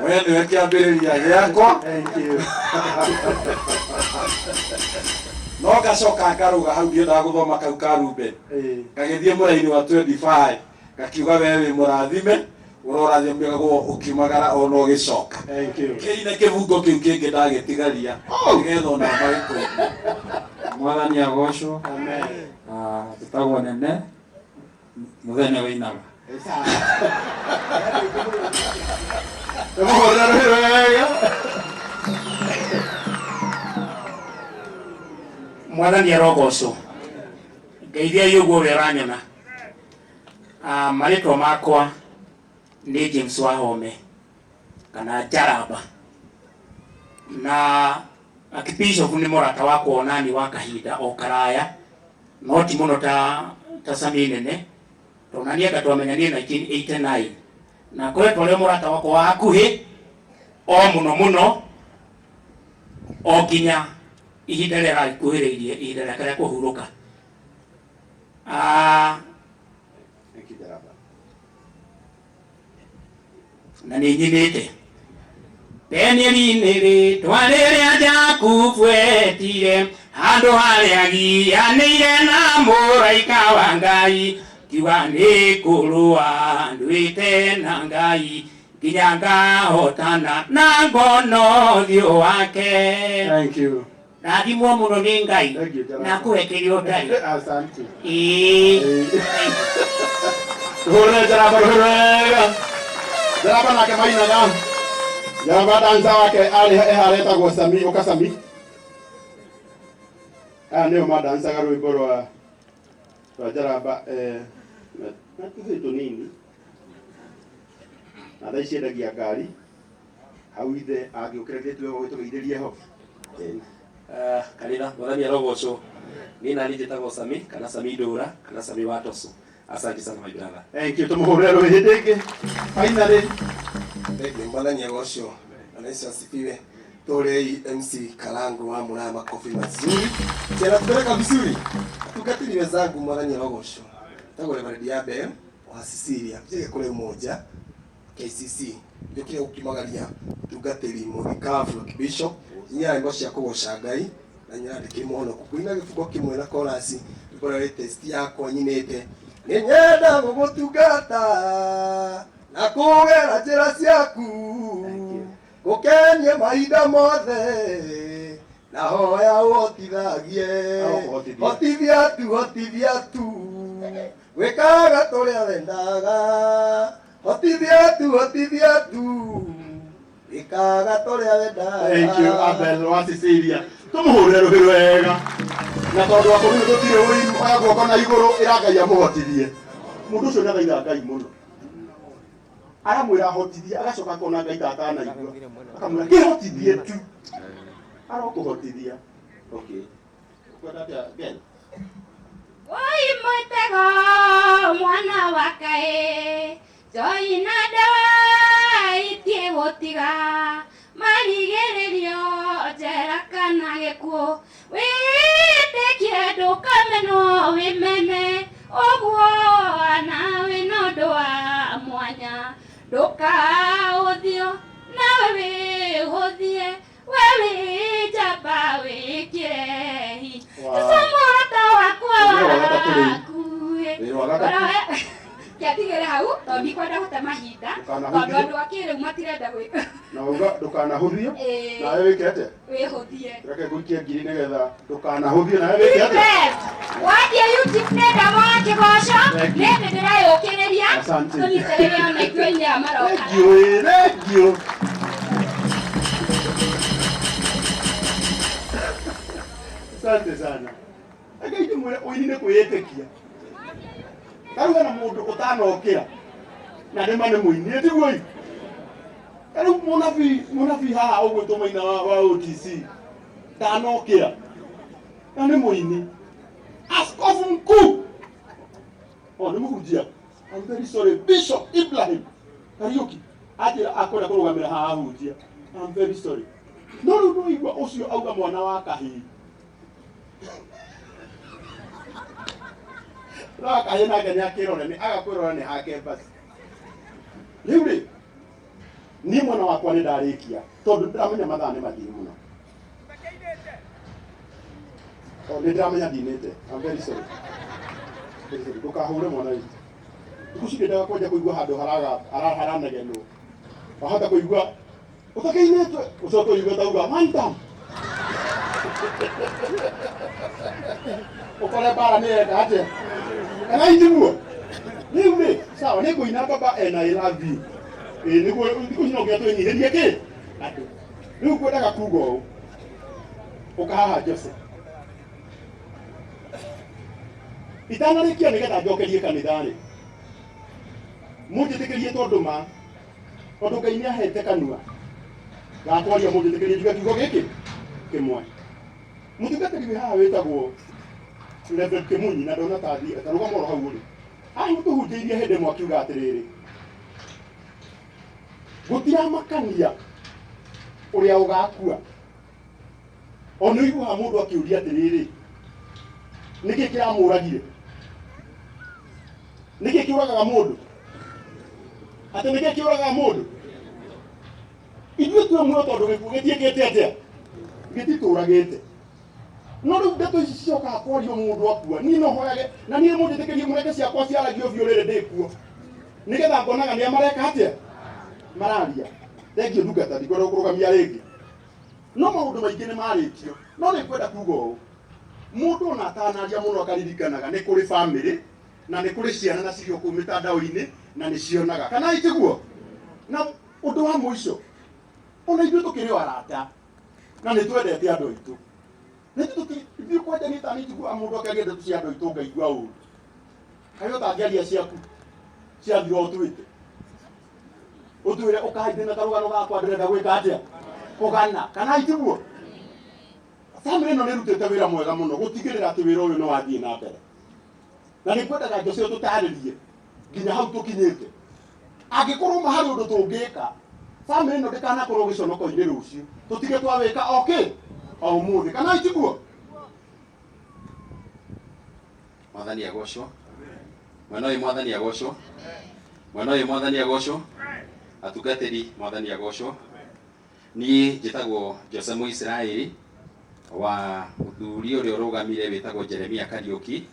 Wewe nĩ kĩambĩrĩria gĩakwa. Thank you. No gacoka ngaruga hau ndiendaga gũthoma kau karumbe. Gagĩthiĩ mũraini wa 25 gakiuga wewe wĩ mũrathime ũrorathimagwo ũkiumagara ona ũgĩcoka. Thank you. Kĩine kĩbungo kĩu kĩngĩ ndagĩtigaria nĩgetha ona magĩkũigua. Mwathani agocwo. Amen. Tũtagwo nene mũthenya wĩinaga. Mwathani arogocwo. Ngeithia yugo weranyona. Marĩtwa makwa nĩ James Wahome kana Jaraba. Na Archbishop nĩ mũrata wakwa onani wa kahinda o karaya. No ti mũno ta Sami nene. Tonania gatwamenyanie 1989. Na koretwo rĩ mũrata wakwa wa hakuhĩ o mũno o nginya ihinda rĩrĩa rĩkuhĩrĩirie ihinda rĩake rĩa kũhurũka. Na nĩ nyinĩte Penieli-inĩ rĩtwa rĩrĩa Jakubu etire handũ harĩa gianĩire na mũraika wa Ngai kiuga nĩ kũrũa nduĩte na Ngai nginya ngahotana na ngono ũthiũ wake. Thank you. Rathimwo mũno nĩ Ngai na kũrekerio Ngai. Asante. Hore Jaraba hore. Jaraba nake mainaga. Jaraba dansa wake eharetagwo Sami Okasami. Nĩo madansaga rwĩmbo rwa Jaraba na tũthĩ nini. Na thaa ici endagia ngari. Hau ithe angĩũkĩra gĩtwe gwĩtũgeithĩrie ho. Kanitha mwathani arogocwo. Niĩ nani njĩtagwo Sami kana Sami Ndũra kana Sami Watoso. Asante sana my brother. Thank you. Tũmũhũrĩre rwĩhĩ rĩngĩ. Finally. Thank you. Mwathani agocwo. Yesu asifiwe. Tolei MC Kalango wa Muraya makofi mazuri. Tena tupeleka vizuri. Tukatili wenzangu mwathani arogocwo. Tago Reverend Yabe wa Sicilia. Jege kule umoja. KCC. Ndikire ukimagaria tugatili mũthikabu Bishop. Nya imbo cia kũgoca Ngai na nyandĩke mũhono kuina gĩbugo kĩmwe na chorus ngora latest yakwa nyinĩte nĩnyenda gũgũtungata na kũgera njĩra ciaku gũkenie mahinda mothe na hoya ũhotithagie hotithia tu wĩkaga tũrĩa wendaga hotithia tu ikaga tũrĩa wendaga. Thank you Abel wa Sicilia. Tũmũhũrĩre rũhĩ wega. Na tondũ wa kũrĩ gũtirĩ ũiru oya guoko na igũrũ Ngai amũhotithie. Mũndũ ũcio nĩ athaitha Ngai mũno. Aramwĩra ahotithie agacoka akona Ngai ndatanaigua. Akamwĩra kĩhotithie tu. Arokũhotithia. Okay. Kwenda atĩa again? Oi mũtego mwana wa Kaĩ joina dawa itie gũtiga marigĩrĩrio njera kana gĩkuũ wĩtĩkie ndũkamenwo wĩmene ũguo nawe no ũndũ wa mwanya ndũkaũthio nawe wĩhũthie we wĩ njamba wĩkĩrehi mũrata wakwa waku kiatigĩre hau tondũ ndikwenda gũte mahinda tondũ andũ a kĩrĩu matirenda gwĩka na uga ndũkanahũthio nawe wĩke atĩa wĩhũthie reke ngũikie ngiri nĩgetha ndũkanahũthio nawe wĩke atĩa wathie YouTube nenda wa kĩgoco nĩ ndĩrayũkĩrĩria tũnyitĩrĩre ona ithuĩ-inĩ ya maroka. Thank you. Asante sana. Akaitĩ mwĩre ũini nĩ kwĩĩtĩkia. Karuga na mũndũ ũtanokĩra na nĩma nĩ mũini tiguo ĩ. Rĩu mũnabii haha ũgwĩtwo Maina wa OTC ndanokĩra na nĩ mũini. Askofu mkuu nĩ mũhunjia. I'm very sorry Bishop Ibrahim Kariuki ajira akwenda kũrũgamĩra haha hunjia. I'm very sorry. No rĩu no igua ũcio auga mwana wa kahĩĩ. Raka hena ngene akirore ni agakwirora ni hake basi. Rĩu rĩ ni mwana wakwa nĩ ndarĩkia tondũ ndĩramenya mathaa nĩ mathiru mũno. Nĩ ndĩramenya ndinĩte. I'm very sorry. Ndũkahũre mwana witũ. Ndikucindaga kwanja kũigua handũ haranegenwo. Wahota kũigua ũtakĩinĩtwe ũcoke ũigue tauga one time. Ũkore bara nĩ enda atĩa. Kana injiguo. Rĩu rĩ, sawa nĩ kũina baba and I love you. Nĩguo ndikunyina ũngĩatũnyihĩrie kĩ? Andũ. Rĩu ngwendaga kuga ũũ. Ũkahaha Joseph. Itanarĩkia nĩgetha njokerie kanitha-rĩ. Mũnjĩtĩkĩrie tondũ ma. Tondũ Ngai nĩahete kanua. Gakwaria mũnjĩtĩkĩrie njuge kiugo gĩkĩ kĩmwe. Mũtungatĩri wĩ haha wĩtagwo Reverend Kĩmunyi na ndona ta thiĩ tarũgama oro hau ũrĩ. Haha nĩtũhunjĩirie hĩndĩ ĩmwe akiuga atĩrĩrĩ. Gũtiramakania ũrĩa ũgakua. Ona ũiguaga mũndũ akĩũria atĩrĩrĩ. Nĩkĩ kĩramũragire? Nĩkĩ kĩũragaga mũndũ? Atĩ nĩkĩ kĩũragaga mũndũ? Ithuĩ twĩ muoyo tondũ gĩkuũ gĩtiĩkĩte atĩa? Gĩtitũragĩte. No rĩu ndeto ici ciokaga kwario mũndũ akua. Niĩ no hoyage na niĩ mũnjĩtĩkĩrie mũreke ciakwa ciaragio biũ rĩrĩ ndĩkuo. Nĩgetha ngonaga nĩa mareka atĩa? Mararia. Thengio ndungata ndikwenda kũrũgamia rĩngĩ. No maũndũ maingĩ nĩ marĩtio. No nĩkwenda kuga ũũ. Mũndũ ona atanaria mũno akaririkanaga nĩ kũrĩ bamĩrĩ na nĩ kũrĩ ciana na cirio kũu mĩtandao-inĩ na nĩ cionaga. Kana itiguo? Na ũndũ wa mũico. Ona ithuĩ tũkĩrĩ arata. Na nĩ twendete andũ aitũ. Nĩ tũthiĩ kwanja nĩ ta nĩ itiguo mũndũ akĩaria ndeto cia andũ aitũ ngaigua ũru. Kaĩ ũtangĩaria ciaku ciathira ũtwĩte. Ũtwĩre ũkahaithĩ na karũgano gakwa ndĩrenda gwĩka atĩa? Kũgana. Kana itiguo? Family ĩno nĩrutĩte wĩra mwega mũno gũtigĩrĩra atĩ wĩra ũyũ nĩ wathiĩ na mbere. Na nĩkwendaga Jose tũtarĩrie nginya hau tũkinyĩte. Angĩkorwo harĩ ũndũ tũngĩka, family ĩno ndĩkanakorwo gĩconoko-inĩ rũciũ. Tũtige twawĩka okay? O ũmũthĩ. Kana itiguo? Mwathani agocwo. Mwana ũyũ Mwathani agocwo. Mwana ũyũ Mwathani agocwo. Atungatĩri Mwathani agocwo. Niĩ njĩtagwo Jose Mũisiraeli wa mũthuri ũrĩa ũrũgamire wĩtagwo Jeremia Kariũki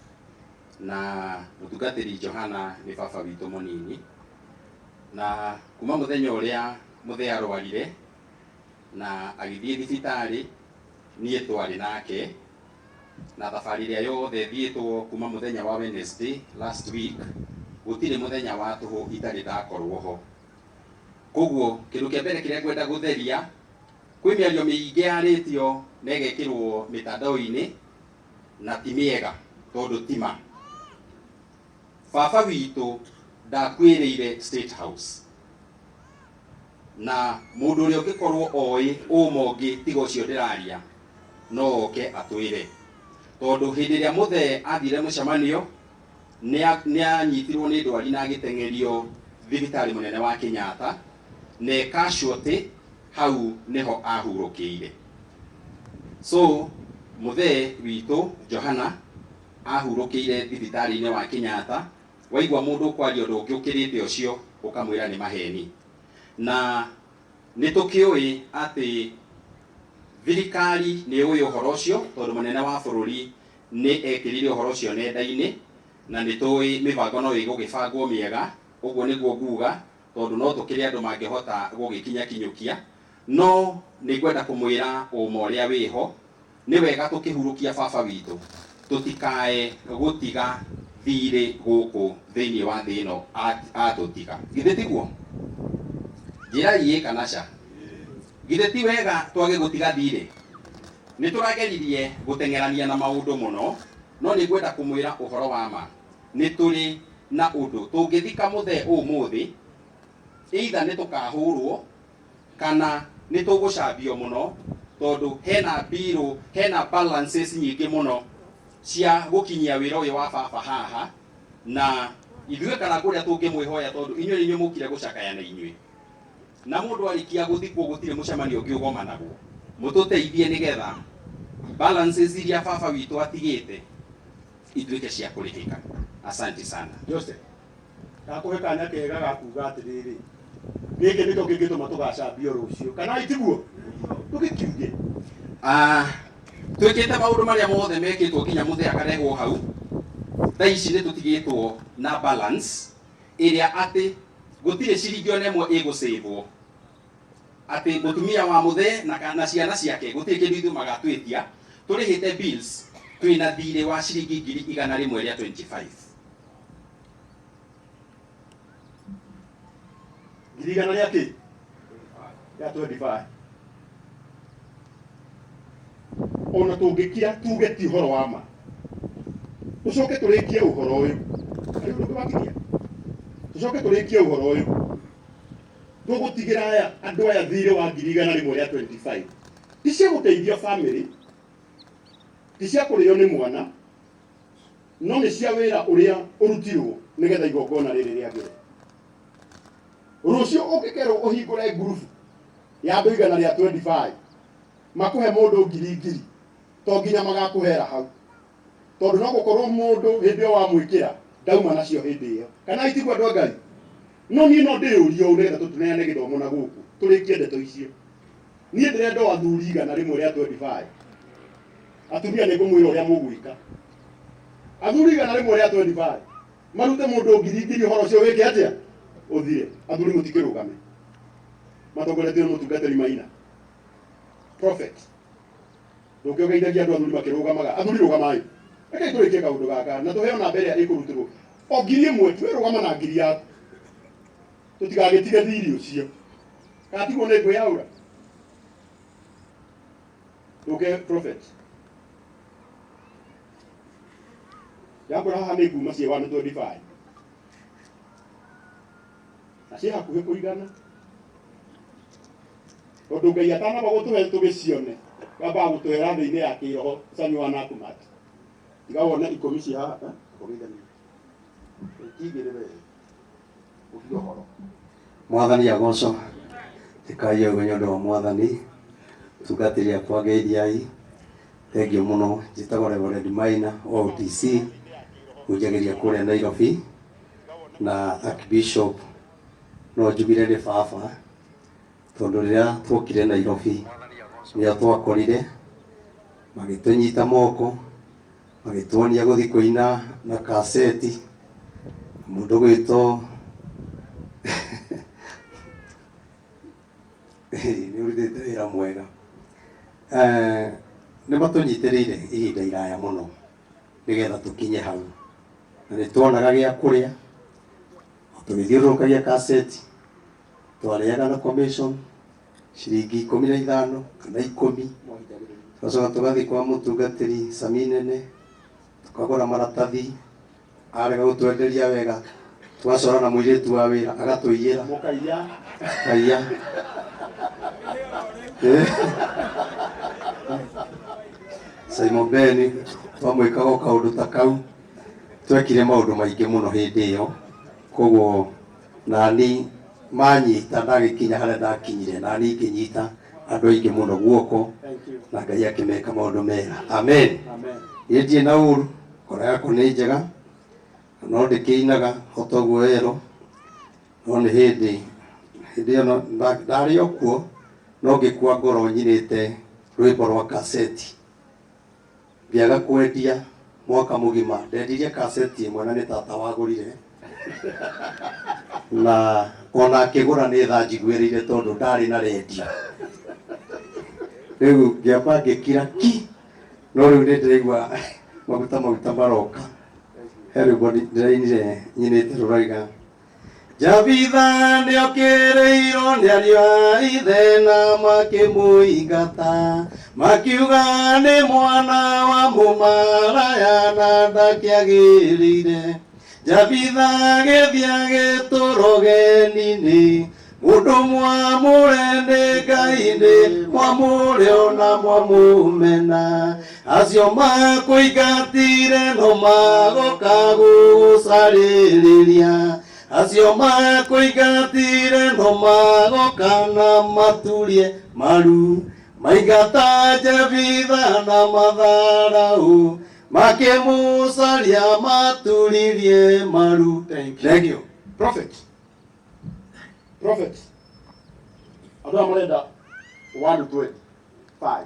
na mũtungatĩri Johana nĩ baba witũ mũnini. Na kuma mũthenya ũrĩa mũthee arwarire na agĩthiĩ thibitarĩ niĩ twarĩ nake na thabarĩ ĩrĩa yothe thiĩtwo kuma mũthenya wa Wednesday last week gũtirĩ mũthenya wa tũhũ itarĩ ndakorwo ho. Koguo kĩndũ kĩa mbere kĩrĩa ngwenda gũtheria kwĩ mĩario mĩingĩ yarĩtio na ĩgekĩrwo mĩtandao-inĩ na ti mĩega tondũ tima. Baba witũ ndakuĩrĩire State House na mũndũ ũrĩa ũngĩkorwo oĩ ũma ũngĩ tiga ũcio ndĩraria no oke atwĩre. Tondũ hĩndĩ ĩrĩa mũthee athire mũcemanio nĩanyitirwo nĩ ndwari na agĩteng'erio thibitarĩ mũnene wa Kenyatta na casualty hau niho ahurũkĩire. So mũthee witũ Johana ahurũkĩire thibitarĩ-inĩ wa Kenyatta. Waigua mũndũ kwaria ũndũ ũngĩ ũkĩrĩte ũcio ũkamwĩra nĩ maheni. Na nĩtũkĩũĩ atĩ thirikari nĩ ũĩ ũhoro ũcio tondũ mũnene wa bũrũri nĩ ekĩrire ũhoro ũcio nenda-inĩ na nĩtũĩ mĩbango no ĩgũgĩbangwo mĩega. Ũguo nĩguo nguga tondũ no tũkĩrĩ andũ mangĩhota gũgĩkinya kinyũkia. No nĩngwenda kũmwĩra ũma ũrĩa wĩho nĩ wega tũkĩhurũkia baba witũ tũtikae gũtiga thirĩ gũkũ thĩinĩ wa thĩ ĩno atũtiga. Githĩ tiguo? Njĩrai kana ca? Githĩ ti wega twage gũtiga thirĩ? Nĩtũrageririe gũteng'erania na maũndũ mũno no nĩngwenda kũmwĩra ũhoro wa ma. Nĩtũrĩ na ũndũ tũngĩthika mũthee ũmũthĩ either nĩtũkahũrwo kana nĩtũgũcambio mũno tondũ hena mbirũ hena balances nyingĩ mũno cia gũkinyia wĩra ũyũ wa baba haha na ithuĩ kana kũrĩa tũngĩmwĩhoya tondũ inyuĩ nĩ mũkire gũcakaya na inyuĩ na mũndũ arĩkia gũthikwo gũtirĩ mũcemanio ũngĩ ũgomanagwo. Mũtũteithie nĩgetha balances iria baba witũ atigĩte ituĩke cia kũrĩhĩka. Asante sana. Jose, ndakũhe kanya kega ga kuga atĩrĩrĩ gĩkĩ nĩkĩo kĩngĩtũma tũgacambio rũciũ kana itiguo tũgĩkiuge twĩkĩte maũndũ marĩa mothe mekĩtwo nginya mũthee akarehwo hau. Thaa ici nĩ tũtigĩtwo na balance ĩrĩa atĩ gũtirĩ ciringi ona ĩmwe ĩgũcĩvwo, atĩ mũtumia wa mũthee na ciana ciake gũtirĩ kĩndũ ithuĩ magatwĩtia. Tũrĩhĩte bills twĩna thirĩ wa ciringi 100 rĩa 25. 100 rĩa kĩ? Rĩa 25. Ona tũngĩkira tuge ti ũhoro wa ma, tũcoke tũrĩkie ũhoro ũyũ. Tũcoke tũrĩkie ũhoro ũyũ. Tũgũtigĩra andũ aya thirĩ wa 100 rĩa 25. Ti cia gũteithia family, ti cia kũrĩo nĩ mwana, no nĩ cia wĩra ũrĩa ũrutirwo nĩgetha igongona rĩrĩ rĩagĩre. Rũciũ ũngĩkerwo ũhingũre ngurubu ya andũ 100 rĩa 25, makũhe mũndũ 1,000, to nginya magakũhera hau, tondũ no gũkorwo mũndũ hĩndĩ ĩyo wamwĩkĩra ndauma nacio hĩndĩ ĩyo, kana itigua andũ a Ngai. No niĩ no ndĩũrio nĩgetha tũtuneane gĩthomo na gũkũ tũrĩkie ndeto icio. Niĩ ndĩrenda athuri 100 rĩa 25. Atumia nĩ ngũmwĩra ũrĩa mũgwĩka. Athuri 100 rĩa 25 marute mũndũ 1,000 ũhoro ũcio wĩke atĩa ũthire. Athuri mũtikĩrũgame, matongoretio nĩ mũtungatĩri Maina Prophet. Ndũngĩgeithagia andũ athuri makĩrũgamaga. Athuri rũgamai, rekei tũrĩkie kaũndũ gaka na tũheo namba ĩrĩa ĩkũrutĩrwo. O 1,000 twĩrũgama na 1,000 yaku, tũtigagĩtige thirĩ ũcio. Gatigwo nĩ ngũ yaura. Ndũke Prophet. Yambura haha nĩ nguma cia 125. Na cia hakuhĩ kũigana. Tondũ Ngai atanamba gũtũhe tũgĩcione, gamba gũtũhera thĩ-inĩ ya kĩroho Sanyua na Kumati. Tiga wone 10 cia haha, ũgeithanie. Ikigĩrĩre. Ũkio horo. Mwathani agocwo. Tikayo gwenyondo wa Mwathani. Tungatĩri akwa Ngeithiai. Thengiũ mũno. Njĩtagwo Reverend Maina ODC. Unjagĩria kũrĩa Nairobi. Na Archbishop no njugire nĩ baba. Tondũ rĩrĩa twokire Nairobi nĩo twakorire magĩtũnyita moko, magĩtuonia gũthiĩ kũina na kaseti. Mũndũ gwĩtwo nĩ ũrutĩte wĩra mwega. Nĩ matũnyitĩrĩire ihinda iraya mũno nĩgetha tũkinye hau, na nĩ tuonaga gĩa kũrĩa, tũgĩthiũrũrũkagia kaseti, twarĩaga na commission ciringi 15 kana 10. Twacoka tũgathiĩ kwa mũtungatĩri Saminene, tukagũra maratathi, arega gũtwenderia wega, twacora na mũirĩtu wa wĩra agatũiyĩra kaiya. Simon Ben twamwĩkaga kaũndũ ta kau. Twekire maũndũ maingĩ mũno hĩndĩ ĩyo, koguo nani manyita ndagĩkinya harĩa ndakinyire, nani ngĩnyita andũ aingĩ mũno guoko, na Ngai akĩmeka maũndũ mega. Amen. Niĩ ndirĩ na ũru, ngoro yakwa nĩ njega, no ndĩkĩinaga otoguo wero, no nĩ hĩndĩ ĩyo ndarĩ o kuo, no ngĩkua ngoro nyinĩte rwĩmbo rwa kaseti. Ngĩaga kwendia mwaka mũgima, ndendirie kaseti ĩmwe na nĩ tata wagũrire. Na ona akĩgũra nĩ tha njiguĩrĩire tondũ ndarĩ na redio. Rĩu ngĩamba ngĩkira ki, no rĩu nĩ ndĩraigua maguta maroka. He rwĩmbo ndĩrainire nyinĩte rũraiga: Jabitha nĩokĩrĩirwo nĩ ariũ a ithe na makĩmũingata, makiuga nĩ mwana wa mũmaraya na ndakĩagĩrĩire. Jabitha agĩthiĩ agĩtũũrwo geni-inĩ, mũndũ mwamũre nĩ Ngai-nĩ, mwamũre ona mwamũmena. Acio makũingatire no magoka gũgũcarĩrĩria, acio makũingatire no magoka na maturie maru. Maingata Jabitha na matharaũ, makĩmũcaria maturirie maru. Thank you. Prophet. Andũ aya marenda 125.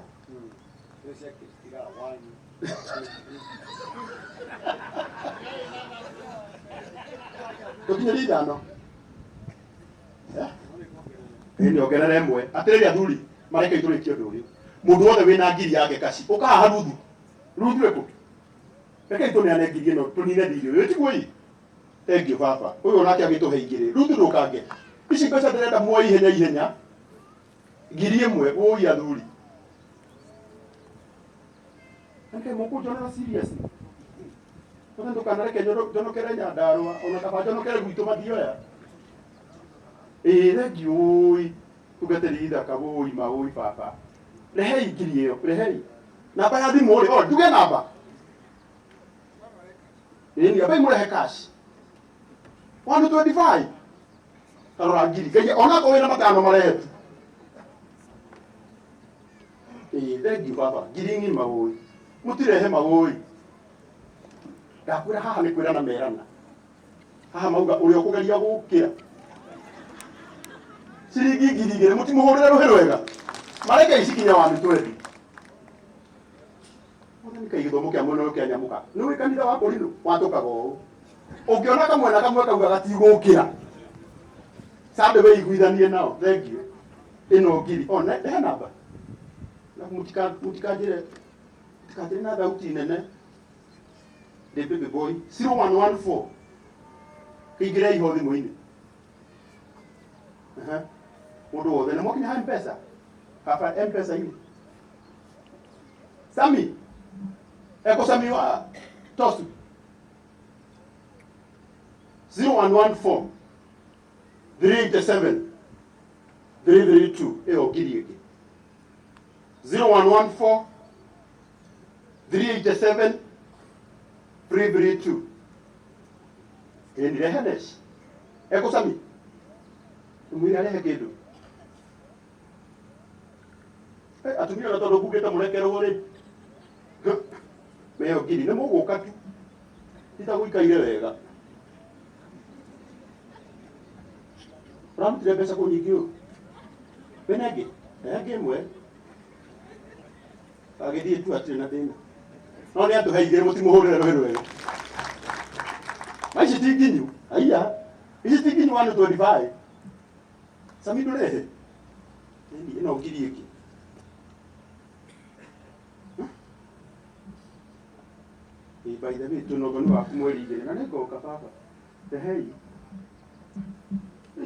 Tũkinyĩrie ithano. Nĩ ongerere ĩmwe. Atĩrĩrĩ athuri, mareke itũrĩkie ũndũ ũyũ. Mũndũ wothe wĩna ngiri yake kaci. Ũka haha Ruthu. Ruthu rĩkũ? Reke itũneane ngiri ĩno tũnine thirĩ ũyũ. Tiguo? Thank you baba. Ũyũ onake agĩtũhe igĩrĩ. Ruthu ndũkange. Ici mbeca ndĩrenda muoe ihenya ihenya. Ngiri ĩmwe ũi athuri. Reke mũkũnjorera serious. Tondũ ndũkanareke njonokere Nyandarũa, ona kaba njonokere gwitũ mathioya. Thank you ũi. Tugatĩri ithaka ũi maũi baba. Rehei ngiri ĩyo, rehei. Namba ya thimũ rĩ, nduge namba. Namba mũrehe cash. 125. Tarora ngiri. Ngai ona ko wĩna matano marehetu. Thank you baba. Ngiri ng'ima ũi. Mũtirehe maũi. Ndakwĩra haha nĩ kwĩra na merana. Haha mauga ũrĩa ũkũgeria gũkĩra. Ciringi ngiri igĩrĩ mũtimũhũrĩre rũhĩ rwega. Mareke icikinya wa mĩtwendi. Mwathani Ngai gĩthomo kĩa mwena ũyũ kĩa nyamũka. Nĩ ũĩ kanitha wa Korinto watũkaga ũũ. Ũngĩona kamwena kamwe kauga gatigũkĩra. Sabe we iguithanie nao. Thank you. Ĩno ngiri. Rehe namba. Na mũtikanjĩre na thauti nene. The baby boy 0114. Kĩingĩre iho thimũ-inĩ. Mũndũ wothe nĩ mwakinya ha M-Pesa. Hapa M-Pesa hii. Sami. Eko Sami wa Tosu. 0114 387 332. Eo ngiri ĩngĩ. 0114 387 332. Ndire Henesh. Eko Sami. Mwira arehe kĩndũ. Atumia na tondũ mbugĩte mũrekerwo rĩ. Meo ngiri nĩ mũgũka tu. Itagũikaire wega. Ramutire mbeca kũ nyingĩ ũũ. Wĩna ĩngĩ? Ĩngĩ ĩmwe. Agĩthiĩ tu atirĩ na thĩna. No nĩ atũhe igĩrĩ mũtimũhũrĩre rũhĩ rwega. Maici ti nginyu. Aiya. Ici ti nginyu 125. Sami ndũrehe. Ĩno ngiri ĩngĩ. By the way, tunogoni waku mweri igĩrĩ na nĩngoka baba. Rehei.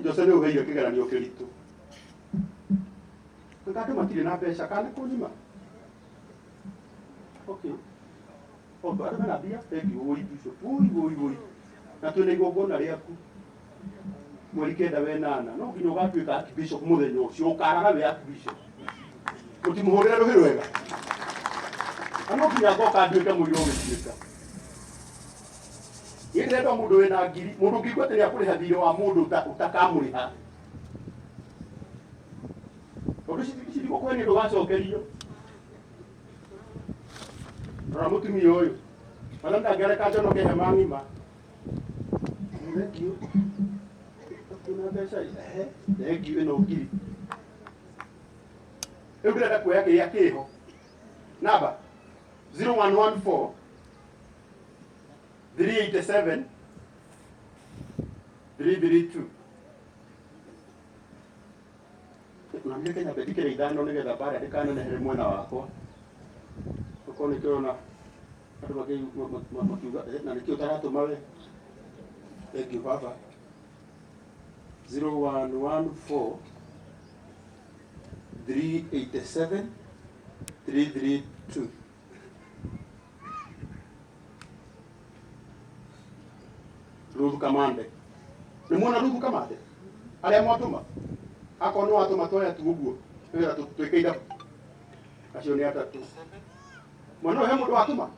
Jose nĩ ũgeire kĩgeranio kĩritũ. Ngandũ matirĩ na mbeca kana kũnyima. Okay. Andũ mena mbia, thank you, ũi bishop. Ũi. Na twĩna igongona rĩaku. Mweri kenda wenana. No nginya ũgatuĩka archbishop mũthenya ũcio. Ũkaraga we archbishop. Mũtimũhũrĩre rũhĩ rwega. No nginya ngoka nduĩke mũiro ũgĩtuĩka. Yendendo mũndũ wĩna ngiri, mũndũ ũngĩigua atĩ nĩakũrĩha thirĩ wa mũndũ ũtakamũrĩha. Tondũ citigũkũhe nĩ ndũgacokerio. Rora mũtumia ũyũ. Ona ndangĩareka njonoke hema ng'ima. Thank you. Kuna mbeca thank you ĩno ngiri. Rĩu ndĩrenda kuoya kĩrĩa kĩho. Namba 0114 387 332. Na mimi Kenya bedikire ithano nĩgetha bara ndĩkanenehere mwena wakwa. Ũkorwo nĩ kĩrona andũ makiuga na nĩkĩo ũtaratũma we. Thank you baba. 0114 387 332. Ruthu Kamande. Nĩ muona Ruthu Kamande? Arĩa mwatũma. Akorwo nĩ watũma twoya tu ũguo. Nĩgetha tũtuĩke ithabu. Acio nĩ atatũ. Mwana ũyũ he mũndũ watũma?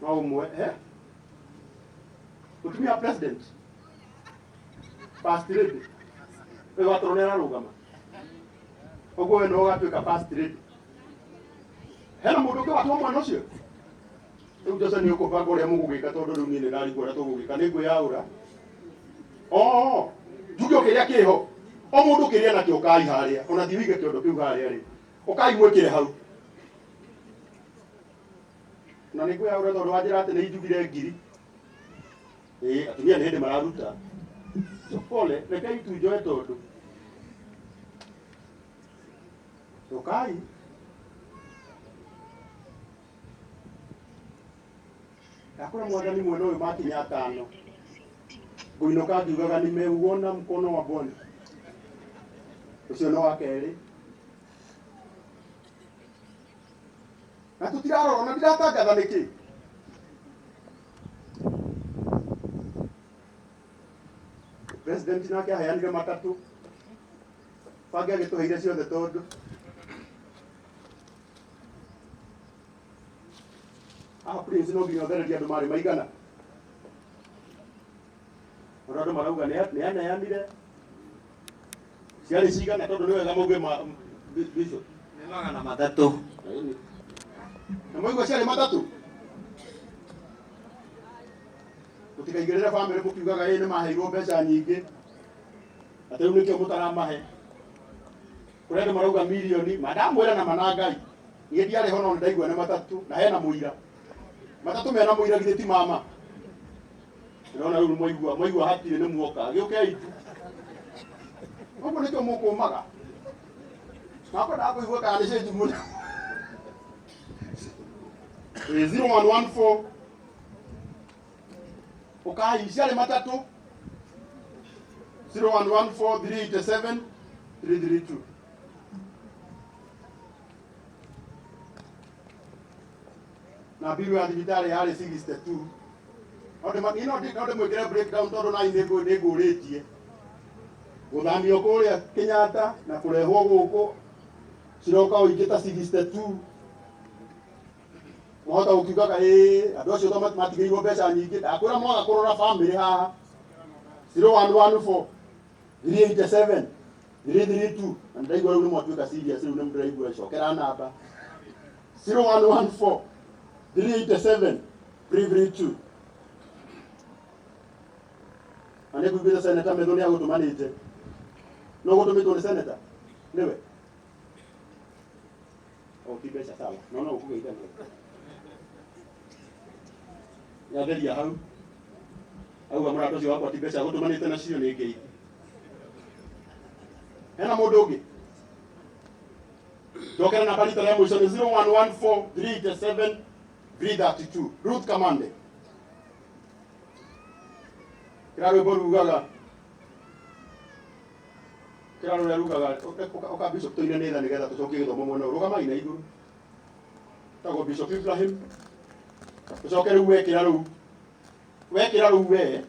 No ũmwe, Mũtumia president. First lady. Ũyũ watũrwo nĩ ararũgama. Ũguo we no ũgatuĩka first lady. Hena mũndũ ũngĩ watũma mwana ũcio? Rĩu Jose nĩ ũkũbanga ũrĩa mũgũgĩka tondũ rĩu niĩ nĩndarigwo ũrĩa tũgũgĩka. Nĩ ngwĩyaũra. Njuge o kĩrĩa kĩho. o mundu kiria na kiokai haria ona thiwige kiondo kiu haria ri ukai mwekire hau na nä ngwä ra å rä tondå wa njä ra atä nä injugire ngiri atumia nä hä ndä mararuta pole rekei tunjoe tondå tåkai ndakå ra mwathani mwena å yå makinya atano ngå inåka ngiugaga nä meuona mkono wa Bwana å cio no wa kerä na tutirarora na ndiratangatha niki president nake aheanire matatu bangi agituheire ciothe tondu prince no nginya thereria andu mari maigana andu marauga ni aneanire ciari cigana tondu ni wega mauge bishop ni magana matatu na moigua ciarä matatu tutigaigä rä re bamä rä må kiugaga ä nä maheirwo mbeca nyingä atä rä u nä kä o må taramahe kå rä andå marauga milioni mandamwä ra na manangai niä ndiarä ho no nä ndaigua nä matatu na hena må ira matatu mena må ira githä ti mama rona rä u mwaigua hatirä nä muoka gä å ke itu å guo nä kä o må kå maga nakå ndakå igua kana nä cenji må 0114 ukai ciarä matatu 0114 387 332 na biru ya thibitari yarä 62 ndä mwä kä re breakdown tondå nai nä ngå rä tie gå thamio kå rä a Kenyatta na kå rehwo gå kå ciroka å ingä ta 62 mwahota gå kiugaga andå acio matigä irwo mbeca nyingä ndakwä ra mwaga kå rora bamä rä haha 0114 387 332 na ndaigua rä u nä mwatuä ka serious rä u nä må ndäraigua cokera namba 0114 387 332 na nä nguiguä te seneta metho nä agå tå manä te no gå tå mä two nä seneta nä we ti mbeca sawa no gå kå geithania yatheria hau auga må rata å cio wakwa ti mbeca gå tå manä te nacio nä ngeithi hena må ndå å ngä njokera namba rita rä a må ico nä 0114 387 332 Ruth Kamande kä ra rwä mbo rugaga kä ra rå rä a rugaga å ka bishop tå ine nä tha nä getha tå cokie gä thomo mwena å rå gamai na igå rå tagwo Bishop Ibrahim å coke rä u wekä ra rä u we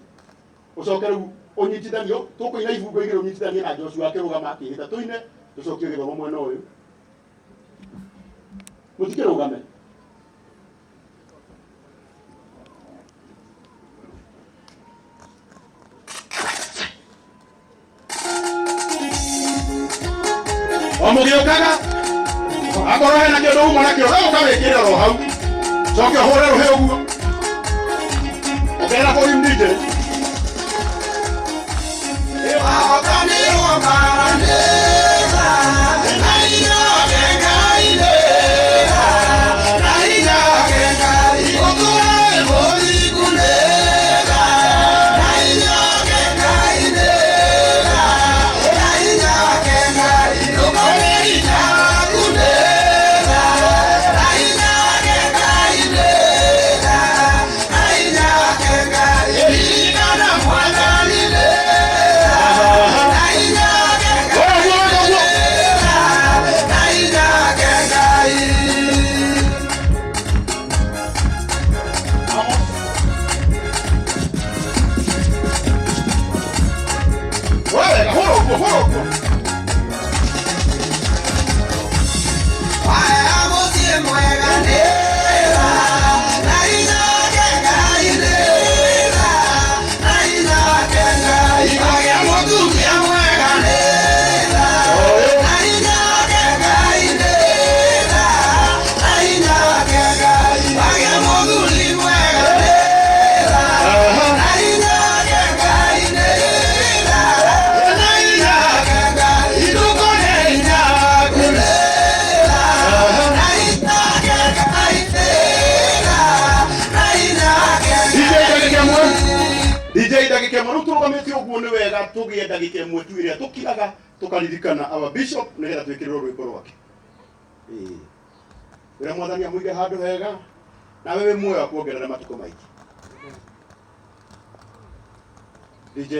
å coke rä u å nyitithanio tå kå ina ibungo igä rä å nyitithanie na Joshua akä rå gama akä hä ta tå ine tå cokie gä thomo mwena å yå må tikä rå game o må gä å kaga akorwo hena kä å ndå uma nakä o å ka wä kä re ro hau coke å hå re rå hä å guo okerera kå rimdije riu turugamite uguo ni wega tugie ndagika imwe tu iria tukiraga tukaririkana our bishop nigetha twikirwo rwimbo rwake wira mwathani amuige handu hega na wewe muoyo wa kuongerera matuko maiki DJ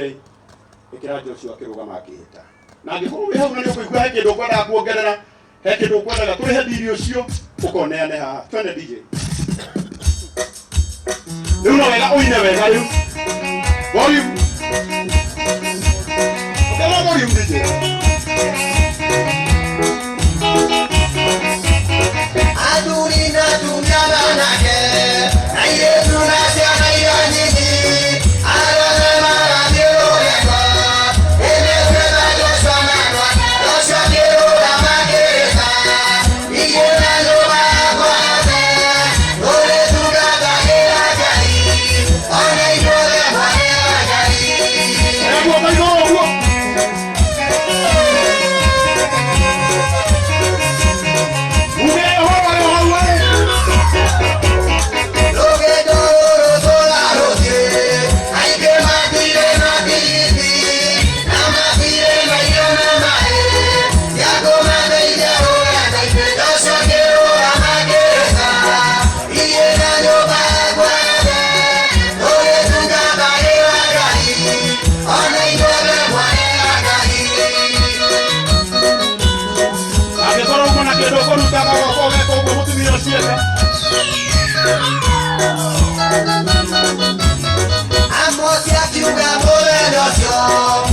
ikira Joshua akirugama akihita na ngikorwo wi hau na nikuigua he kindu kwenda kuongerera he kindu kwendaga turihe ndiri ucio ukoneane haha twende DJ riu no wega uine wega riu volume okay volume DJ adurina tunyana nake na yesu na jana yanini Amo si a chiuga moreno.